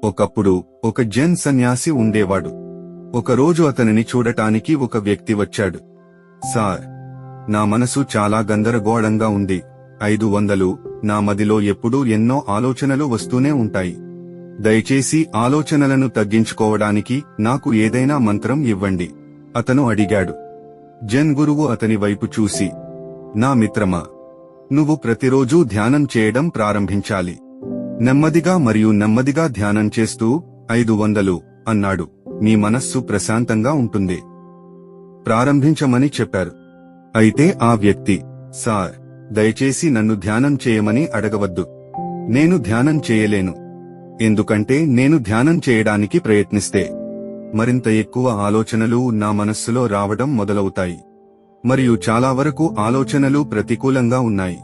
ఒకప్పుడు ఒక జైన్ సన్యాసి ఉండేవాడు. ఒకరోజు అతనిని చూడటానికి ఒక వ్యక్తి వచ్చాడు. సార్, నా మనసు చాలా గందరగోళంగా ఉంది. 500 నా మదిలో ఎప్పుడూ ఎన్నో ఆలోచనలు వస్తూనే ఉంటాయి. దయచేసి ఆలోచనలను తగ్గించుకోవడానికి నాకు ఏదైనా మంత్రం ఇవ్వండి అతను అడిగాడు. జైన్ గురువు అతని వైపు చూసి, నా మిత్రమా, నువ్వు ప్రతిరోజూ ధ్యానం చేయడం ప్రారంభించాలి. నెమ్మదిగా మరియు నెమ్మదిగా ధ్యానం చేస్తూ 500 అన్నాడు. మీ మనస్సు ప్రశాంతంగా ఉంటుంది. ప్రారంభించమని చెప్పారు. అయితే ఆ వ్యక్తి, సార్, దయచేసి నన్ను ధ్యానం చేయమని అడగవద్దు. నేను ధ్యానం చేయలేను. ఎందుకంటే నేను ధ్యానం చేయడానికి ప్రయత్నిస్తే మరింత ఎక్కువ ఆలోచనలు నా మనస్సులో రావడం మొదలవుతాయి. మరియు చాలా వరకు ఆలోచనలు ప్రతికూలంగా ఉన్నాయి.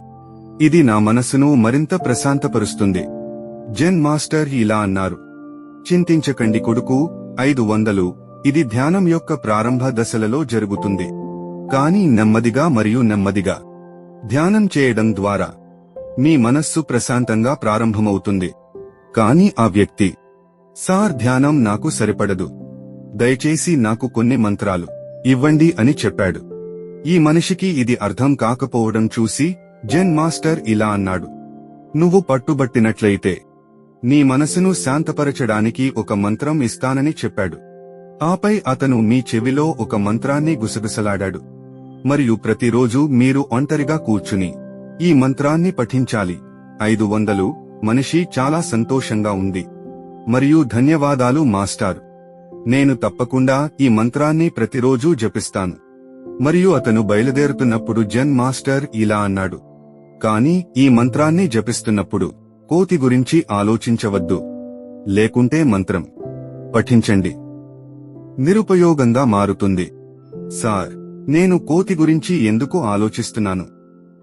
ఇది నా మనస్సును మరింత ప్రశాంతపరుస్తుంది. జైన్ మాస్టర్ ఇలా అన్నారు, చింతించకండి కొడుకు. 500 ఇది ధ్యానం యొక్క ప్రారంభ దశలలో జరుగుతుంది. కానీ నెమ్మదిగా మరియు నెమ్మదిగా ధ్యానం చేయడం ద్వారా మీ మనస్సు ప్రశాంతంగా ప్రారంభమవుతుంది. కానీ ఆ వ్యక్తి, సార్, ధ్యానం నాకు సరిపడదు. దయచేసి నాకు కొన్ని మంత్రాలు ఇవ్వండి అని చెప్పాడు. ఈ మనిషికి ఇది అర్థం కాకపోవడం చూసి జైన్ మాస్టర్ ఇలా అన్నాడు, నువ్వు పట్టుబట్టినట్లయితే నీ మనసును శాంతపరచడానికి ఒక మంత్రం ఇస్తానని చెప్పాడు. ఆపై అతను మీ చెవిలో ఒక మంత్రాన్ని గుసగుసలాడాడు. మరియు ప్రతిరోజు మీరు ఒంటరిగా కూర్చుని ఈ మంత్రాన్ని పఠించాలి. 500 మనిషి చాలా సంతోషంగా ఉంది. మరియు ధన్యవాదాలు మాస్టార్, నేను తప్పకుండా ఈ మంత్రాన్ని ప్రతిరోజూ జపిస్తాను. మరియు అతను బయలుదేరుతున్నప్పుడు జైన్ మాస్టర్ ఇలా అన్నాడు, కానీ ఈ మంత్రాన్ని జపిస్తున్నప్పుడు కోతి గురించి ఆలోచించవద్దు. లేకుంటే మంత్రం పఠించండి నిరుపయోగంగా మారుతుంది. సార్, నేను కోతి గురించి ఎందుకు ఆలోచిస్తున్నాను?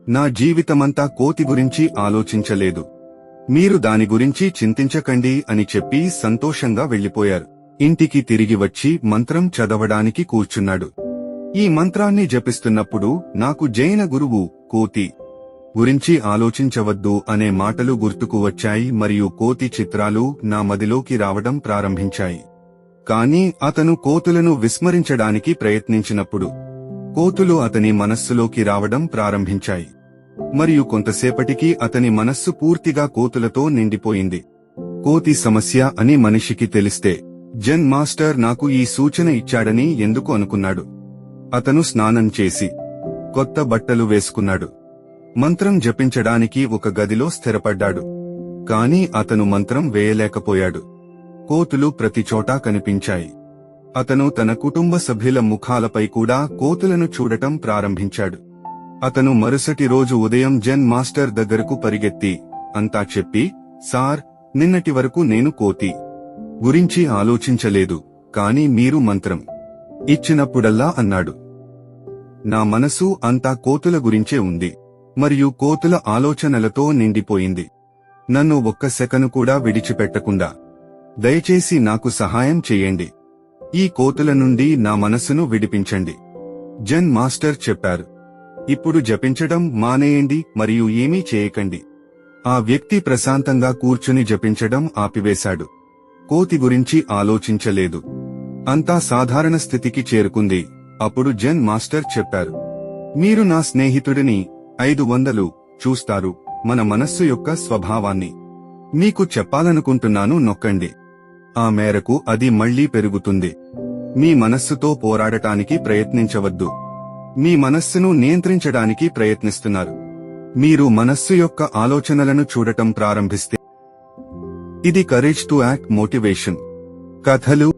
నా జీవితమంతా కోతి గురించి ఆలోచించలేదు. మీరు దాని గురించి చింతించకండి అని చెప్పి సంతోషంగా వెళ్లిపోయారు. ఇంటికి తిరిగి వచ్చి మంత్రం చదవడానికి కూర్చున్నాడు. ఈ మంత్రాన్ని జపిస్తున్నప్పుడు నాకు జైన గురువు కోతి గురించి ఆలోచించవద్దు అనే మాటలు గుర్తుకు వచ్చాయి మరియు కోతి చిత్రాలు నా మదిలోకి రావడం ప్రారంభించాయి. కానీ అతను కోతులను విస్మరించడానికి ప్రయత్నించినప్పుడు కోతులు అతని మనస్సులోకి రావడం ప్రారంభించాయి. మరియు కొంతసేపటికి అతని మనస్సు పూర్తిగా కోతులతో నిండిపోయింది. కోతి సమస్య అని మనిషికి తెలిస్తే జైన్ మాస్టర్ నాకు ఈ సూచన ఇచ్చాడని ఎందుకు అనుకున్నాడు. అతను స్నానం చేసి కొత్త బట్టలు వేసుకున్నాడు. మంత్రం జపించడానికి ఒక గదిలో స్థిరపడ్డాడు. కాని అతను మంత్రం వేయలేకపోయాడు. కోతులు ప్రతిచోటా కనిపించాయి. అతను తన కుటుంబ సభ్యుల ముఖాలపై కూడా కోతులను చూడటం ప్రారంభించాడు. అతను మరుసటి రోజు ఉదయం జైన్ మాస్టర్ దగ్గరకు పరిగెత్తి అంతా చెప్పి, సార్, నిన్నటి వరకు నేను కోతి గురించి ఆలోచించలేదు. కాని మీరు మంత్రం ఇచ్చినప్పుడల్లా అన్నాడు, నా మనసు అంతా కోతుల గురించే ఉంది మరియు కోతుల ఆలోచనలతో నిండిపోయింది. నన్ను ఒక్క సెకను కూడా విడిచిపెట్టకుండా దయచేసి నాకు సహాయం చెయ్యండి. ఈ కోతుల నుండి నా మనసును విడిపించండి. జైన్ మాస్టర్ చెప్పారు, ఇప్పుడు జపించడం మానేయండి మరియు ఏమీ చేయకండి. ఆ వ్యక్తి ప్రశాంతంగా కూర్చుని జపించడం ఆపివేశాడు. కోతి గురించి ఆలోచించలేదు. అంతా సాధారణ స్థితికి చేరుకుంది. అప్పుడు జైన్ మాస్టర్ చెప్పారు, మీరు నా స్నేహితుడిని 500 చూస్తారు. మన మనస్సు యొక్క స్వభావాన్ని మీకు చెప్పాలనుకుంటున్నాను, నొక్కండి. ఆ మేరకు అది మళ్లీ పెరుగుతుంది. మీ మనస్సుతో పోరాడటానికి ప్రయత్నించవద్దు. మీ మనస్సును నియంత్రించడానికి ప్రయత్నిస్తున్నారు. మీరు మనస్సు యొక్క ఆలోచనలను చూడటం ప్రారంభిస్తే ఇది కరేజ్ టు యాక్ట్ మోటివేషన్ కథలు.